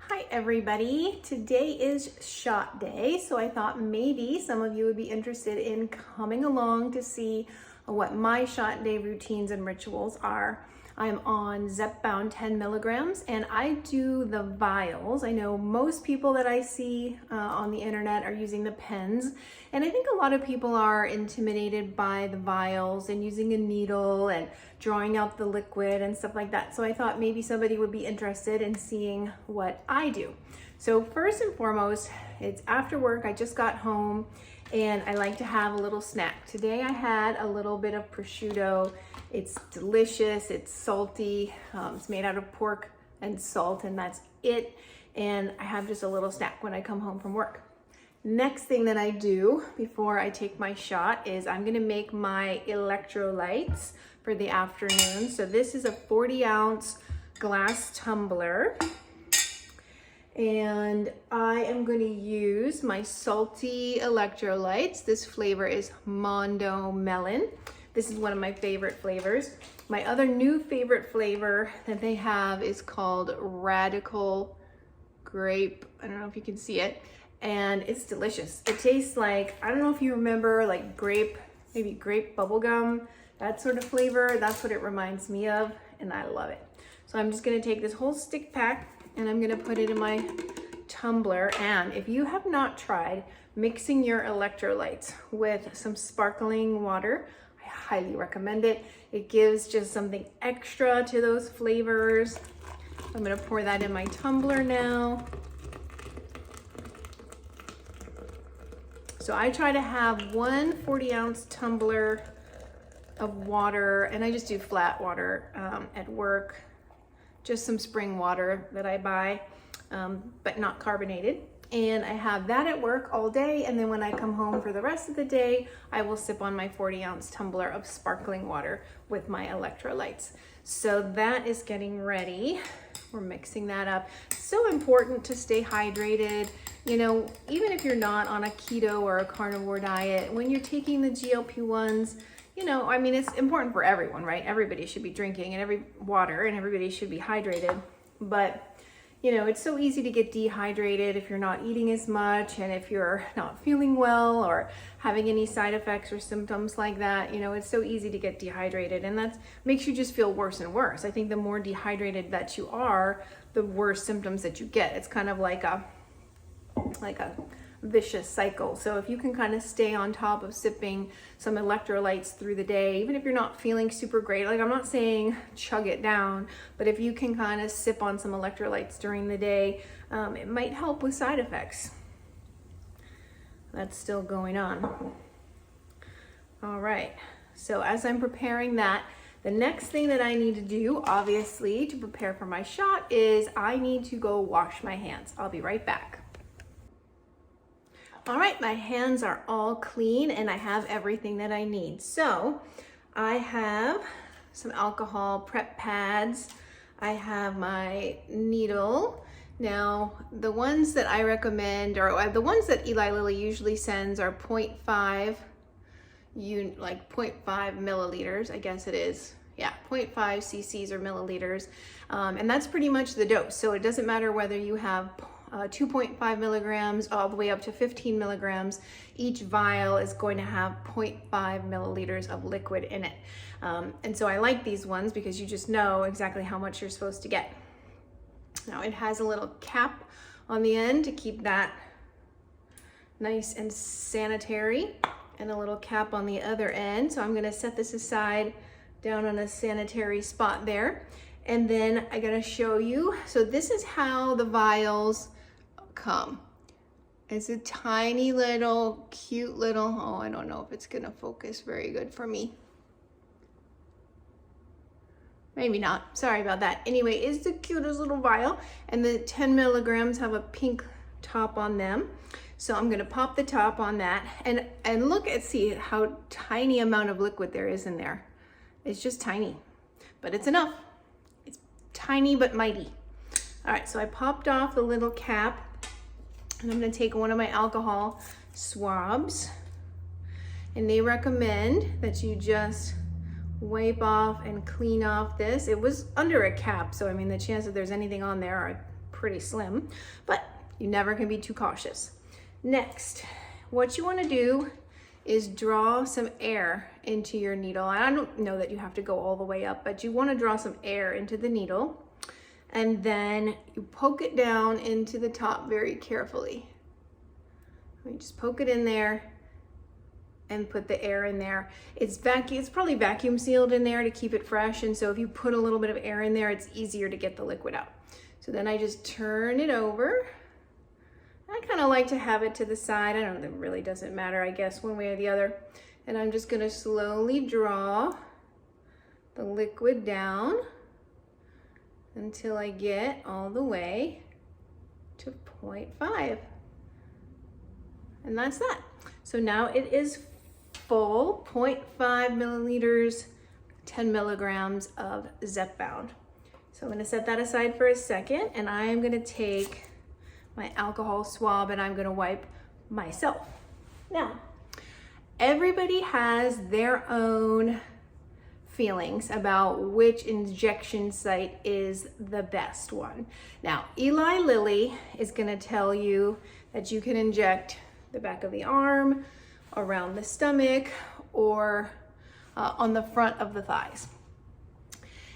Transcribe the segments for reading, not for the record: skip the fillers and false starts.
Hi everybody, today is shot day, so I thought maybe some of you would be interested in coming along to see what my shot day routines and rituals are. I'm on Zepbound 10 milligrams and I do the vials. I know most people that I see on the internet are using the pens, and I think a lot of people are intimidated by the vials and using a needle and drawing out the liquid and stuff like that. So I thought maybe somebody would be interested in seeing what I do. So first and foremost, it's after work. I just got home and I like to have a little snack. Today I had a little bit of prosciutto. It's delicious, it's salty, it's made out of pork and salt, and that's it. And I have just a little snack when I come home from work. Next thing that I do before I take my shot is I'm gonna make my electrolytes for the afternoon. So this is a 40-ounce glass tumbler. And I am going to use my salty electrolytes. This flavor is Mondo Melon. This is one of my favorite flavors. My other new favorite flavor that they have is called Radical Grape. I don't know if you can see it. And it's delicious. It tastes like, I don't know if you remember, like grape, maybe grape bubblegum, that sort of flavor. That's what it reminds me of, and I love it. So I'm just going to take this whole stick pack and I'm gonna put it in my tumbler. And if you have not tried mixing your electrolytes with some sparkling water, I highly recommend it. It gives just something extra to those flavors. I'm gonna pour that in my tumbler now. So I try to have one 40-ounce tumbler of water, and I just do flat water at work. Just some spring water that I buy, but not carbonated. And I have that at work all day. And then when I come home for the rest of the day, I will sip on my 40-ounce tumbler of sparkling water with my electrolytes. So that is getting ready. We're mixing that up. So important to stay hydrated. You know, even if you're not on a keto or a carnivore diet, when you're taking the GLP-1s, you know, I mean, it's important for everyone, right? Everybody should be drinking and everybody should be hydrated. But, you know, it's so easy to get dehydrated if you're not eating as much and if you're not feeling well or having any side effects or symptoms like that. You know, it's so easy to get dehydrated, and that makes you just feel worse and worse. I think the more dehydrated that you are, the worse symptoms that you get. It's kind of like a vicious cycle. So if you can kind of stay on top of sipping some electrolytes through the day, even if you're not feeling super great, like I'm not saying chug it down, but if you can kind of sip on some electrolytes during the day, it might help with side effects. That's still going on. All right, so as I'm preparing that, the next thing that I need to do, obviously, to prepare for my shot is I need to go wash my hands. I'll be right back. All right, my hands are all clean and I have everything that I need. So I have some alcohol prep pads. I have my needle. Now, the ones that I recommend, or the ones that Eli Lilly usually sends, are 0.5 milliliters, I guess it is. Yeah, 0.5 cc's or milliliters. And that's pretty much the dose. So it doesn't matter whether you have 2.5 milligrams all the way up to 15 milligrams. Each vial is going to have 0.5 milliliters of liquid in it. And so I like these ones because you just know exactly how much you're supposed to get. Now it has a little cap on the end to keep that nice and sanitary, and a little cap on the other end. So I'm gonna set this aside down on a sanitary spot there. And then I gotta show you, so this is how the vials come. It's a tiny little, cute little, oh, I don't know if it's gonna focus very good for me. Maybe not, sorry about that. Anyway, it's the cutest little vial, and the 10 milligrams have a pink top on them. So I'm gonna pop the top on that, and look and see how tiny amount of liquid there is in there. It's just tiny, but it's enough. It's tiny but mighty. All right, so I popped off the little cap, and I'm gonna take one of my alcohol swabs, and they recommend that you just wipe off and clean off this. It was under a cap, so I mean the chance that there's anything on there are pretty slim, but you never can be too cautious. Next, what you want to do is draw some air into your needle. I don't know that you have to go all the way up, but you want to draw some air into the needle, and then you poke it down into the top very carefully. You just poke it in there and put the air in there. It's probably vacuum sealed in there to keep it fresh, and so if you put a little bit of air in there, it's easier to get the liquid out. So then I just turn it over. I kind of like to have it to the side. I don't know, it really doesn't matter, I guess, one way or the other. And I'm just gonna slowly draw the liquid down until I get all the way to 0.5. And that's that. So now it is full 0.5 milliliters, 10 milligrams of Zepbound. So I'm gonna set that aside for a second, and I am gonna take my alcohol swab and I'm gonna wipe myself. Now, everybody has their own feelings about which injection site is the best one. Now, Eli Lilly is gonna tell you that you can inject the back of the arm, around the stomach, or on the front of the thighs.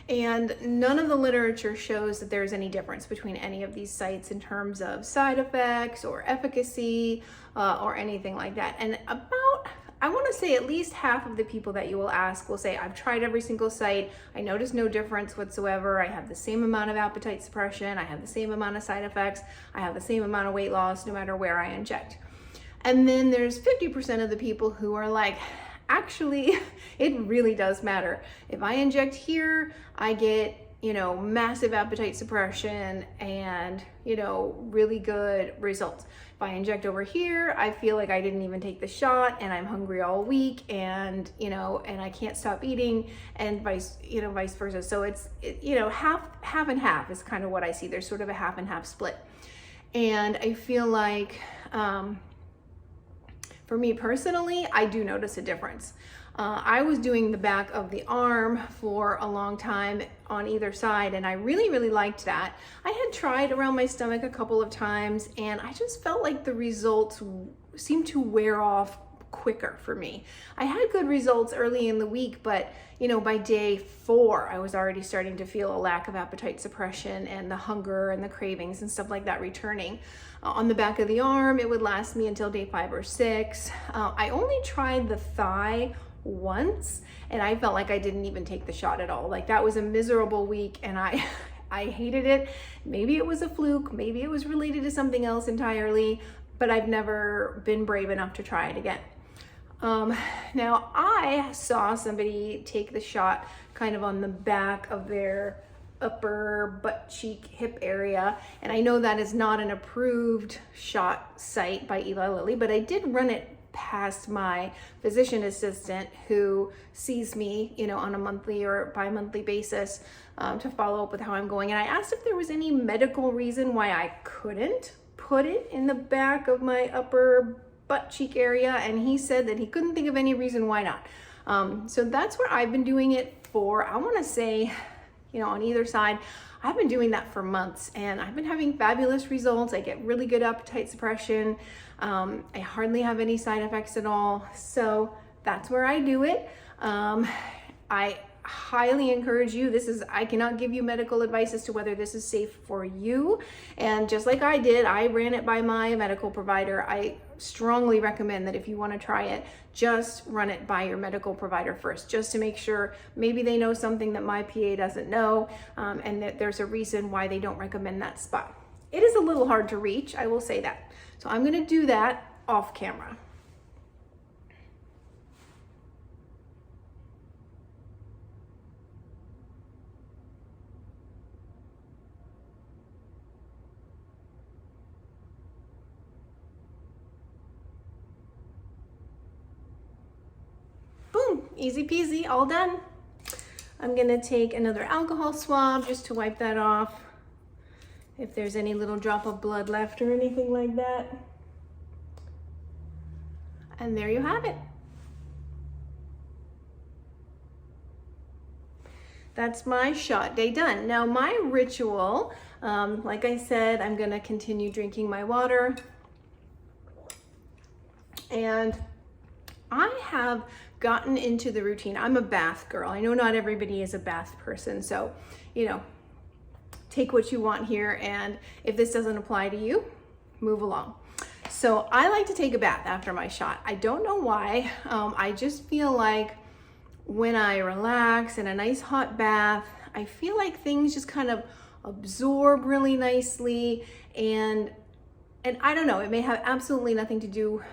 And none of the literature shows that there's any difference between any of these sites in terms of side effects or efficacy or anything like that. And I want to say at least half of the people that you will ask will say, I've tried every single site, I noticed no difference whatsoever, I have the same amount of appetite suppression, I have the same amount of side effects, I have the same amount of weight loss no matter where I inject. And then there's 50% of the people who are like, actually, it really does matter. If I inject here, I get, massive appetite suppression and, really good results. If I inject over here, I feel like I didn't even take the shot and I'm hungry all week and, and I can't stop eating, and vice versa. So it's half and half is kind of what I see. There's sort of a half and half split. And I feel like, for me personally, I do notice a difference. I was doing the back of the arm for a long time on either side, and I really, really liked that. I had tried around my stomach a couple of times, and I just felt like the results seemed to wear off quicker for me. I had good results early in the week, but by day 4, I was already starting to feel a lack of appetite suppression and the hunger and the cravings and stuff like that returning. On the back of the arm, it would last me until day 5 or 6. I only tried the thigh once, and I felt like I didn't even take the shot at all. Like, that was a miserable week, and I hated it. Maybe it was a fluke, maybe it was related to something else entirely, but I've never been brave enough to try it again. Now, I saw somebody take the shot kind of on the back of their upper butt cheek hip area, and I know that is not an approved shot site by Eli Lilly, but I did run it past my physician assistant who sees me, on a monthly or bi-monthly basis to follow up with how I'm going. And I asked if there was any medical reason why I couldn't put it in the back of my upper butt cheek area, and he said that he couldn't think of any reason why not. So that's where I've been doing it for, I want to say, on either side. I've been doing that for months, and I've been having fabulous results. I get really good appetite suppression. I hardly have any side effects at all. So that's where I do it. I highly encourage you. I cannot give you medical advice as to whether this is safe for you. And just like I did, I ran it by my medical provider. I strongly recommend that if you want to try it, just run it by your medical provider first, just to make sure maybe they know something that my PA doesn't know, and that there's a reason why they don't recommend that spot. It is a little hard to reach, I will say that. So I'm going to do that off camera. Easy peasy, all done. I'm gonna take another alcohol swab just to wipe that off if there's any little drop of blood left or anything like that. And there you have it. that's my shot day done. Now my ritual, like I said, I'm gonna continue drinking my water. And I have gotten into the routine. I'm a bath girl. I know not everybody is a bath person, so, you know, take what you want here, and if this doesn't apply to you, move along. So I like to take a bath after my shot. I don't know why. I just feel like when I relax in a nice hot bath, I feel like things just kind of absorb really nicely, and I don't know, it may have absolutely nothing to do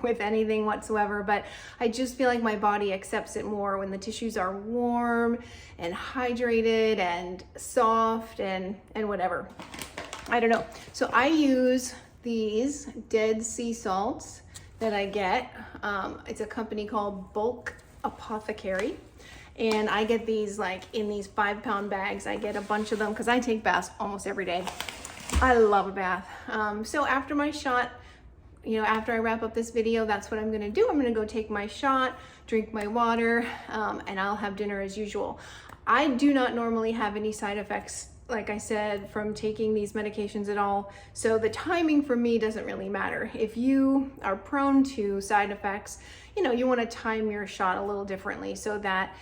with anything whatsoever, but I just feel like my body accepts it more when the tissues are warm and hydrated and soft and whatever. I don't know. So I use these Dead Sea salts that I get. It's a company called Bulk Apothecary. And I get these like in these 5-pound bags. I get a bunch of them because I take baths almost every day. I love a bath. So after my shot, you know, after I wrap up this video, that's what I'm gonna do. I'm gonna go take my shot, drink my water, and I'll have dinner as usual. I do not normally have any side effects, like I said, from taking these medications at all. So the timing for me doesn't really matter. If you are prone to side effects, you know, you wanna time your shot a little differently so that,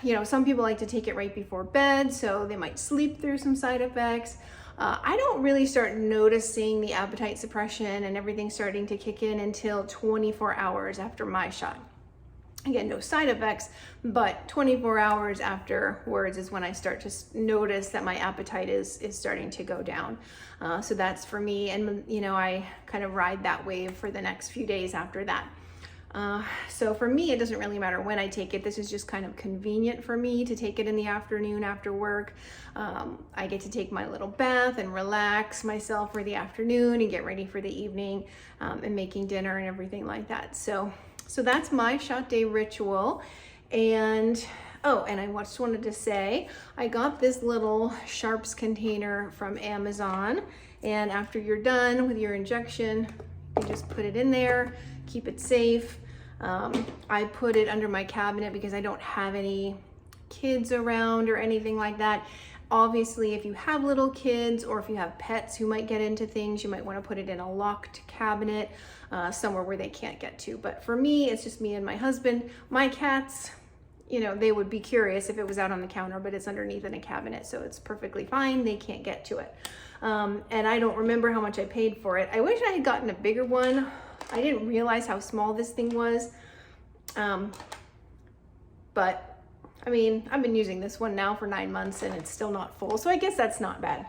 you know, some people like to take it right before bed, so they might sleep through some side effects. I don't really start noticing the appetite suppression and everything starting to kick in until 24 hours after my shot. Again, no side effects, but 24 hours afterwards is when I start to notice that my appetite is starting to go down. So that's for me, and you know, I kind of ride that wave for the next few days after that. So for me, it doesn't really matter when I take it. This is just kind of convenient for me to take it in the afternoon after work. I get to take my little bath and relax myself for the afternoon and get ready for the evening, and making dinner and everything like that. So that's my shot day ritual. And oh, and I just wanted to say, I got this little sharps container from Amazon. And after you're done with your injection, you just put it in there, keep it safe. I put it under my cabinet because I don't have any kids around or anything like that. Obviously, if you have little kids or if you have pets who might get into things, you might want to put it in a locked cabinet, somewhere where they can't get to. But for me, it's just me and my husband. My cats, you know, they would be curious if it was out on the counter, but it's underneath in a cabinet, so it's perfectly fine. They can't get to it. And I don't remember how much I paid for it. I wish I had gotten a bigger one. I didn't realize how small this thing was. But I mean, I've been using this one now for 9 months and it's still not full. So I guess that's not bad.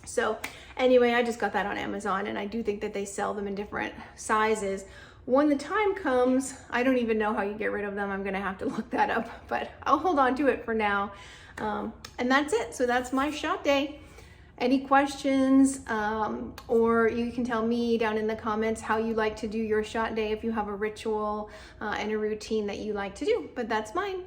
So anyway, I just got that on Amazon, and I do think that they sell them in different sizes. When the time comes, I don't even know how you get rid of them. I'm gonna have to look that up, but I'll hold on to it for now. And that's it. So that's my shot day. Any questions, or you can tell me down in the comments how you like to do your shot day, if you have a ritual and a routine that you like to do, but that's mine.